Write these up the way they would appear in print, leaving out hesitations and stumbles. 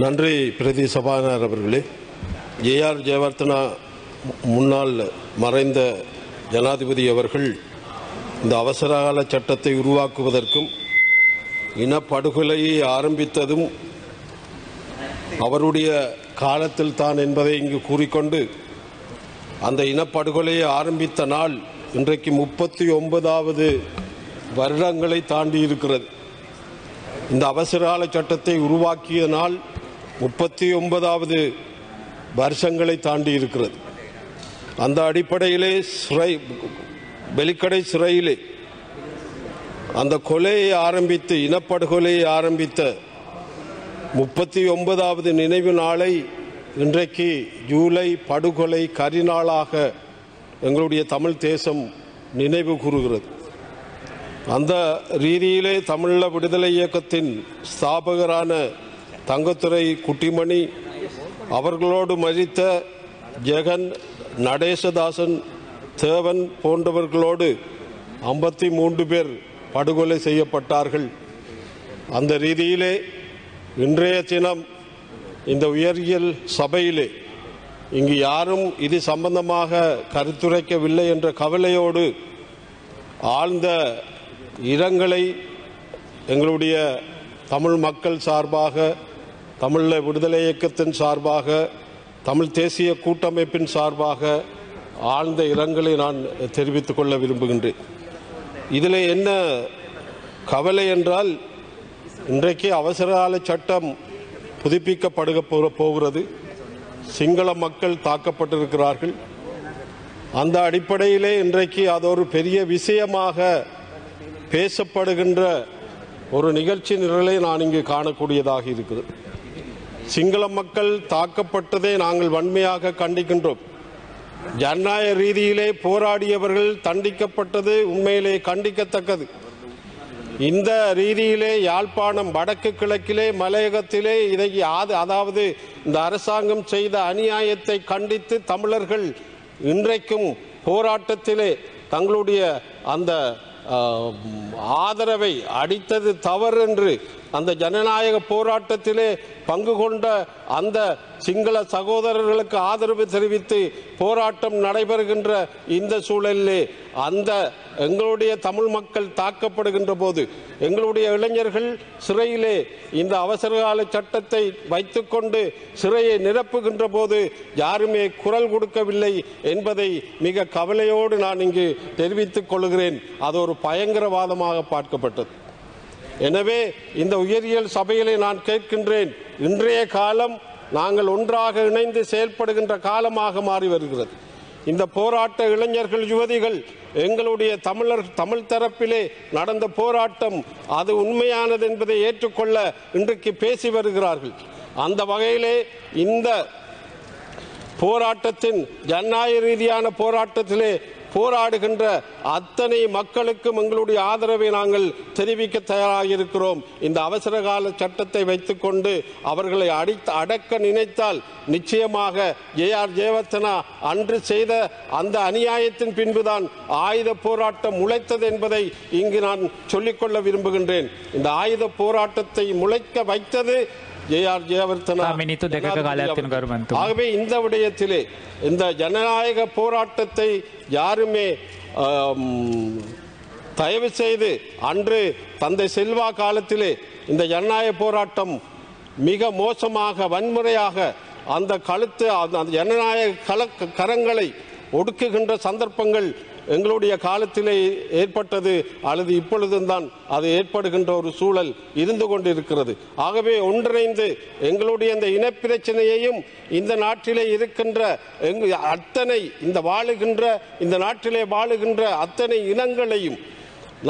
நன்றி பிரதி சபாநாயகர் அவர்களே. ஏஆர் ஜெயவர்தனா முன்னாள் மறைந்த ஜனாதிபதி அவர்கள் இந்த அவசரகால சட்டத்தை உருவாக்குவதற்கும் இனப்படுகொலையை ஆரம்பித்ததும் அவருடைய காலத்தில் தான் என்பதை இங்கு கூறிக்கொண்டு, அந்த இனப்படுகொலையை ஆரம்பித்த நாள் இன்றைக்கு 39வது வருடங்களை தாண்டி இருக்கிறது. இந்த அவசரகால சட்டத்தை உருவாக்கிய நாள் 39வது வருஷங்களை தாண்டி இருக்கிறது. அந்த அடிப்படையிலே வெலிக்கடை சிறையிலே அந்த கொலையை ஆரம்பித்து, இனப்படுகொலையை ஆரம்பித்த 39வது நினைவு நாளை இன்றைக்கு ஜூலை படுகொலை கரிநாளாக எங்களுடைய தமிழ் தேசம் நினைவு கூறுகிறது. அந்த ரீதியிலே தமிழீழ விடுதலை இயக்கத்தின் ஸ்தாபகரான தங்கத்துரை குட்டிமணி அவர்களோடு மரித்த ஜெகன், நடேசதாசன், தேவன் போன்றவர்களோடு 53 பேர் படுகொலை செய்யப்பட்டார்கள். அந்த ரீதியிலே இன்றைய தினம் இந்த உயரியல் சபையிலே இங்கு யாரும் இது சம்பந்தமாக கருத்துரைக்கவில்லை என்ற கவலையோடு ஆழ்ந்த இரங்கலை எங்களுடைய தமிழ் மக்கள் சார்பாக, தமிழ் விடுதலை இயக்கத்தின் சார்பாக, தமிழ் தேசிய கூட்டமைப்பின் சார்பாக ஆழ்ந்த இரங்கலை நான் தெரிவித்துக் கொள்ள விரும்புகின்றேன். இதில் என்ன கவலை என்றால், இன்றைக்கு அவசரகால சட்டம் புதுப்பிக்கப்படுக போகிறது. சிங்கள மக்கள் தாக்கப்பட்டிருக்கிறார்கள். அந்த அடிப்படையிலே இன்றைக்கு அது ஒரு பெரிய விஷயமாக பேசப்படுகின்ற ஒரு நிகழ்ச்சி நிரலை நான் இங்கு காணக்கூடியதாக இருக்கிறது. சிங்கள மக்கள் தாக்கப்பட்டதை நாங்கள் வன்மையாக கண்டிக்கின்றோம். ஜனநாயக ரீதியிலே போராடியவர்கள் தண்டிக்கப்பட்டது உண்மையிலே கண்டிக்கத்தக்கது. இந்த ரீதியிலே யாழ்ப்பாணம் வடக்கு கிழக்கிலே மலையகத்திலே இதை அதாவது இந்த அரசாங்கம் செய்த அநியாயத்தை கண்டித்து தமிழர்கள் இன்றைக்கும் போராட்டத்திலே தங்களுடைய அந்த ஆதரவை அடித்தது தவறு என்று அந்த ஜனநாயக போராட்டத்திலே பங்கு கொண்ட அந்த சிங்கள சகோதரர்களுக்கு ஆதரவு தெரிவித்து போராட்டம் நடைபெறுகின்ற இந்த சூழலிலே அந்த எங்களுடைய தமிழ் மக்கள் தாக்கப்படுகின்ற போது, எங்களுடைய இளைஞர்கள் சிறையிலே இந்த அவசரகால சட்டத்தை வைத்துக்கொண்டு சிறையை நிரப்புகின்ற போது யாருமே குரல் கொடுக்கவில்லை என்பதை மிக கவலையோடு நான் இங்கு தெரிவித்துக் கொள்கிறேன். அது ஒரு பயங்கரவாதமாக பார்க்கப்பட்டது. எனவே இந்த உயரியல் சபையிலே நான் கேட்கின்றேன், இன்றைய காலம் நாங்கள் ஒன்றாக இணைந்து செயல்படுகின்ற காலமாக மாறி வருகிறது. இந்த போராட்ட இளைஞர்கள், யுவதிகள், எங்களுடைய தமிழ் தரப்பிலே நடந்த போராட்டம் அது உண்மையானது என்பதை ஏற்றுக்கொள்ள இன்றைக்கு பேசி வருகிறார்கள். அந்த வகையிலே இந்த போராட்டத்தின் ஜனநாயக ரீதியான போராட்டத்திலே போராடுகின்ற அத்தனை மக்களுக்கும் எங்களுடைய ஆதரவை நாங்கள் தெரிவிக்க தயாராக இருக்கிறோம். இந்த அவசரகால சட்டத்தை வைத்துக்கொண்டு அவர்களை அடக்க நினைத்தால் நிச்சயமாக ஏஆர் ஜெயவர்தனா அன்று செய்த அந்த அநியாயத்தின் பின்புதான் ஆயுத போராட்டம் முளைத்தது என்பதை இங்கு நான் சொல்லிக்கொள்ள விரும்புகின்றேன். இந்த ஆயுத போராட்டத்தை முளைக்க வைத்தது ஏஆர் ஜெயவர்தனா. ஆகவே இந்த விடயத்திலே இந்த ஜனநாயக போராட்டத்தை யாருமே தயவு செய்து, அன்று தந்தை செல்வா காலத்திலே இந்த ஜனநாயக போராட்டம் மிக மோசமாக வன்முறையாக அந்த ஜனநாயக கரங்களை ஒடுக்குகின்ற சந்தர்ப்பங்கள் எங்களுடைய காலத்திலே ஏற்பட்டது, அல்லது இப்பொழுதுதான் அது ஏற்படுகின்ற ஒரு சூழல் இருந்து கொண்டிருக்கிறது. ஆகவே ஒன்றிணைந்து எங்களுடைய இந்த இனப்பிரச்சனையையும் இந்த நாட்டிலே இருக்கின்ற அத்தனை இந்த நாட்டிலே வாழுகின்ற அத்தனை இனங்களையும்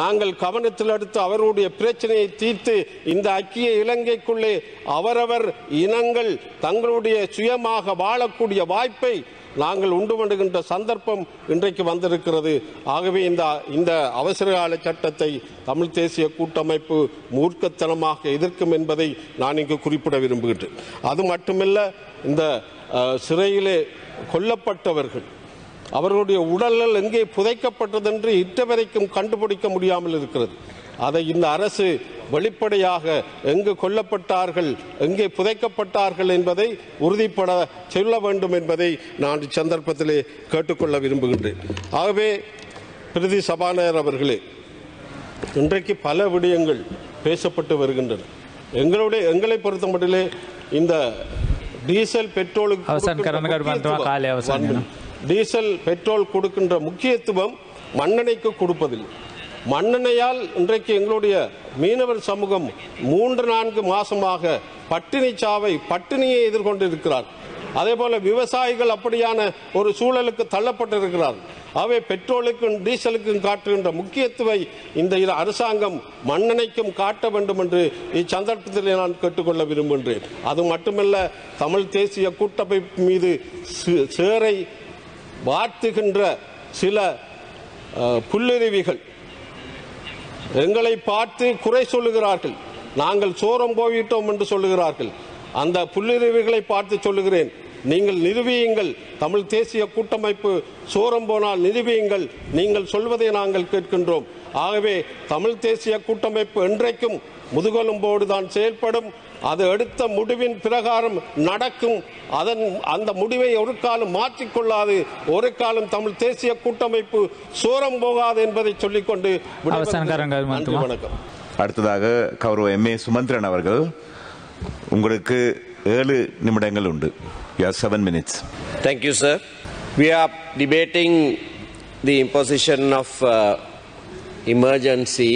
நாங்கள் கவனத்தில் எடுத்து அவருடைய பிரச்சனையை தீர்த்து இந்த ஐக்கிய இலங்கைக்குள்ளே அவரவர் இனங்கள் தங்களுடைய சுயமாக வாழக்கூடிய வாய்ப்பை நாங்கள் உண்டு பண்ணுகின்ற சந்தர்ப்பம் இன்றைக்கு வந்திருக்கிறது. ஆகவே இந்த அவசரகால சட்டத்தை தமிழ் தேசிய கூட்டமைப்பு மூர்க்கத்தனமாக எதிர்க்கும் என்பதை நான் இங்கு குறிப்பிட விரும்புகின்றேன். அது மட்டுமல்ல, இந்த சிறையிலே கொல்லப்பட்டவர்கள் அவர்களுடைய உடல்கள் எங்கே புதைக்கப்பட்டது என்று இட்ட வரைக்கும் கண்டுபிடிக்க முடியாமல் இருக்கிறது. அதை இந்த அரசு வெளிப்படையாக எங்கு கொல்லப்பட்டார்கள், எங்கே புதைக்கப்பட்டார்கள் என்பதை உறுதிப்பட சொல்ல வேண்டும் என்பதை நான் சந்தர்ப்பத்திலே கேட்டுக்கொள்ள விரும்புகின்றேன். ஆகவே பிரதி சபாநாயகர் அவர்களே, இன்றைக்கு பல விடயங்கள் பேசப்பட்டு வருகின்றன. எங்களை பொறுத்தமட்டிலே இந்த டீசல் பெட்ரோல் கொடுக்கின்ற முக்கியத்துவம் மண்ணெண்ணெய்க்கு கொடுப்பதில்லை. மண்ணெண்ணெயால் இன்றைக்கு எங்களுடைய மீனவர் சமூகம் 3-4 மாசமாக பட்டினியை எதிர்கொண்டிருக்கிறார். அதே போல விவசாயிகள் அப்படியான ஒரு சூழலுக்கு தள்ளப்பட்டிருக்கிறார். அவை பெட்ரோலுக்கும் டீசலுக்கும் காட்டுகின்ற முக்கியத்துவை இந்த அரசாங்கம் மண்ணெண்ணெய்க்கும் காட்ட வேண்டும் என்று இச்சந்தர்ப்பத்தில் நான் கேட்டுக்கொள்ள விரும்புகின்றேன். அது மட்டுமல்ல, தமிழ் தேசிய கூட்டமைப்பு மீது சேரை வார்த்துகின்ற சில புல்லுருவிகள் எங்களை பார்த்து குறை சொல்லுகிறார்கள். நாங்கள் சோரம் போய்விட்டோம் என்று சொல்லுகிறார்கள். அந்த புல்லுருவிகளை பார்த்து சொல்லுகிறேன், நீங்கள் நிரூபியுங்கள். தமிழ் தேசிய கூட்டமைப்பு சோரம் போனால் நிரூபியுங்கள். நீங்கள் சொல்வதை நாங்கள் கேட்கின்றோம். ஆகவே தமிழ் தேசிய கூட்டமைப்பு என்றைக்கும் முதுகெலும்போடு தான் செயல்படும். அது எடுத்த முடிவின் பிரகாரம் நடக்கும். அந்த முடிவை ஒரு காலம் மாற்றிக்கொள்ளாது. ஒரு காலம் தமிழ் தேசிய கூட்டமைப்பு சோரம் போகாது என்பதை சொல்லிக்கொண்டு வணக்கம். அடுத்ததாக கௌரவ MA சுமந்திரன் அவர்கள், உங்களுக்கு 7 நிமிடங்கள் உண்டு. You have 7 minutes. Thank you, sir. We are debating the imposition of emergency.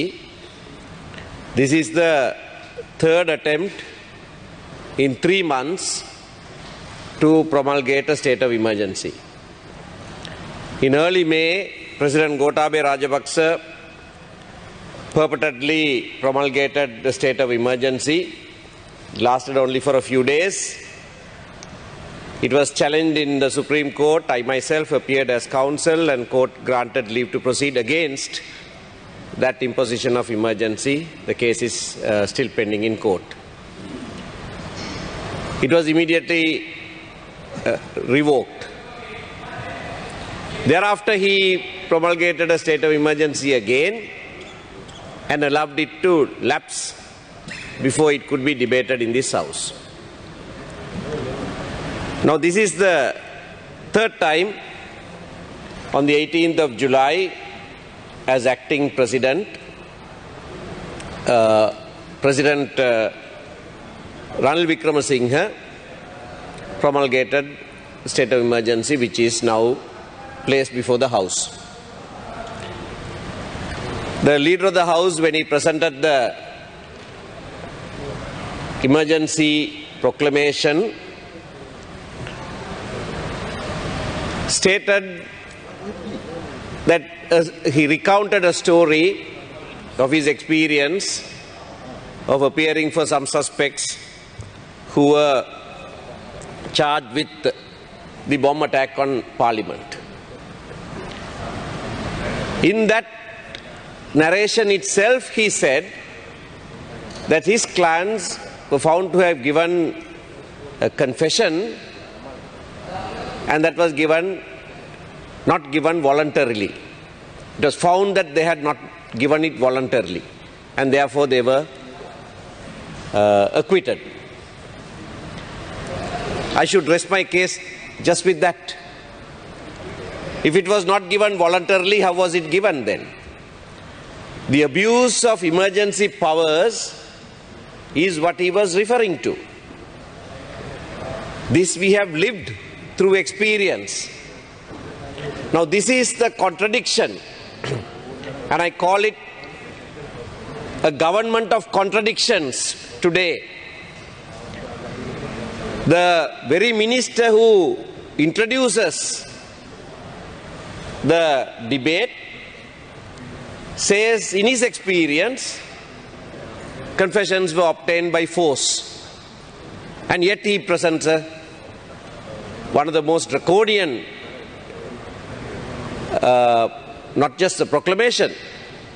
This is the third attempt in 3 months to promulgate a state of emergency. In early May, President Gotabaya Rajapaksa purportedly promulgated the state of emergency. It lasted only for a few days. It was challenged in the Supreme Court. I myself appeared as counsel, and court granted leave to proceed against that imposition of emergency. The case is still pending in court. It was immediately revoked. Thereafter, he promulgated a state of emergency again and allowed it to lapse before it could be debated in this House. Now, this is the third time. On the 18th of July, as acting President, President Ranil Wickremesinghe promulgated state of emergency, which is now placed before the House. The leader of the House, when he presented the emergency proclamation, stated that he recounted a story of his experience of appearing for some suspects who were charged with the bomb attack on Parliament. In that narration itself, he said that his clans were found to have given a confession, and that was not given voluntarily. It was found that they had not given it voluntarily, and therefore they were acquitted. I should rest my case just with that. If it was not given voluntarily, how was it given then? The abuse of emergency powers is what he was referring to. This we have lived through experience. Now, this is the contradiction, and I call it a government of contradictions today. The very minister who introduces the debate says in his experience confessions were obtained by force, and yet he presents one of the most draconian, not just the proclamation,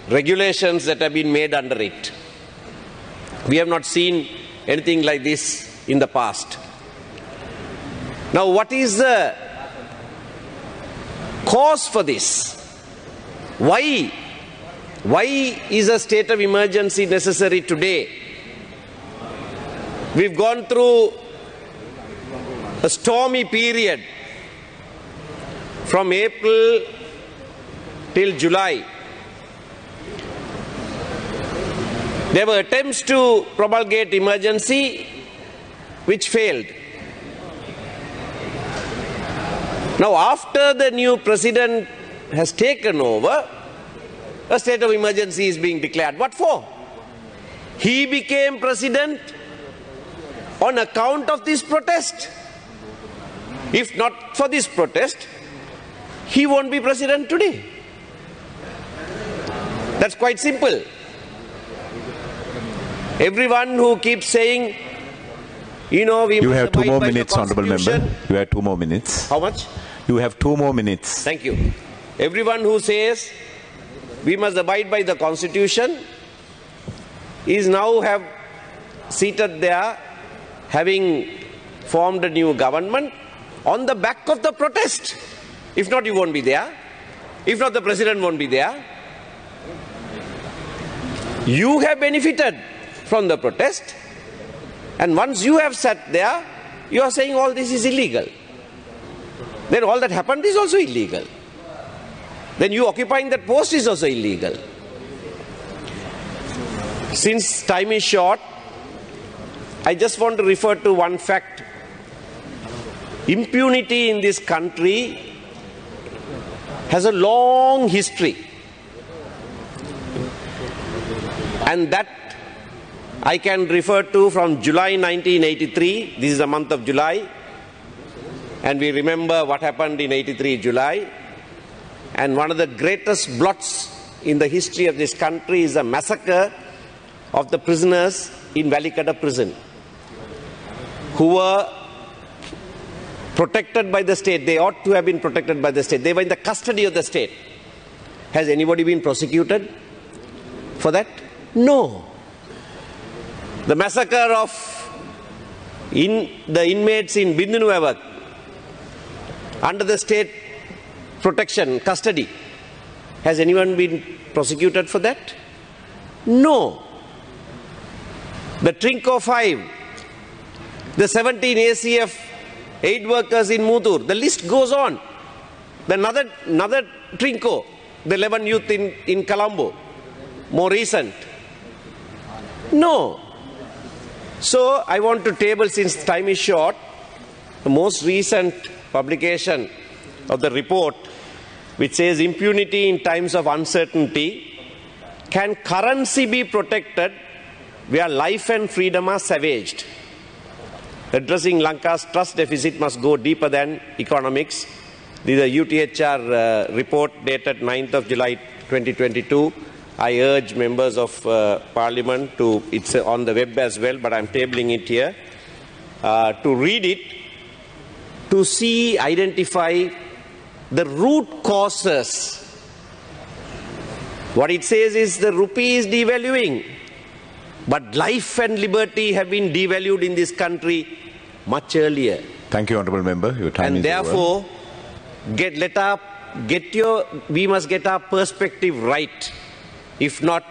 regulations that have been made under it. We have not seen anything like this in the past. Now, what is the cause for this? Why Why is a state of emergency necessary today? We've gone through a stormy period from April till July. There were attempts to promulgate emergency which failed. Now, after the new president has taken over, a state of emergency is being declared. What for? He became president on account of this protest. If not for this protest, he won't be president today. That's quite simple. Everyone who keeps saying, we you have 2 more abide by minutes, the honorable member. Constitution. You have 2 more minutes. How much? You have 2 more minutes. Thank you. Everyone who says we must abide by the Constitution is now have seated there, having formed a new government on the back of the protest. If not, you won't be there. If not, the president won't be there. You have benefited from the protest, and once you have sat there, you are saying all this is illegal. Then all that happened is also illegal. Then you occupying that post is also illegal. Since time is short, I just want to refer to one fact. Impunity in this country has a long history. And that I can refer to from July 1983. This is the month of July. And we remember what happened in 83 July. And one of the greatest blots in the history of this country is the massacre of the prisoners in Valikada prison, who were protected by the state. They ought to have been protected by the state. They were in the custody of the state. Has anybody been prosecuted for that? No. The massacre of the inmates in Bindinuavak under the state protection, custody. Has anyone been prosecuted for that? No. The Trinco 5, the 17 ACF aid workers in Mutur, the list goes on. Another Trinco, the 11 youth in Colombo, more recent. No. So I want to table, since time is short, the most recent publication of the report, which says impunity in times of uncertainty. Can currency be protected where life and freedom are savaged? Addressing Lanka's trust deficit must go deeper than economics. This is a UTHR report dated 9th of July 2022. I urge members of Parliament to, it's on the web as well, but I'm tabling it here, to read it, to see, identify the root causes. What it says is the rupee is devaluing, but life and liberty have been devalued in this country much earlier. Thank you, honourable member. Your time is therefore, over. we must get our perspective right. If not,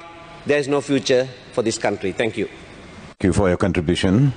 there is no future for this country. Thank you. Thank you for your contribution.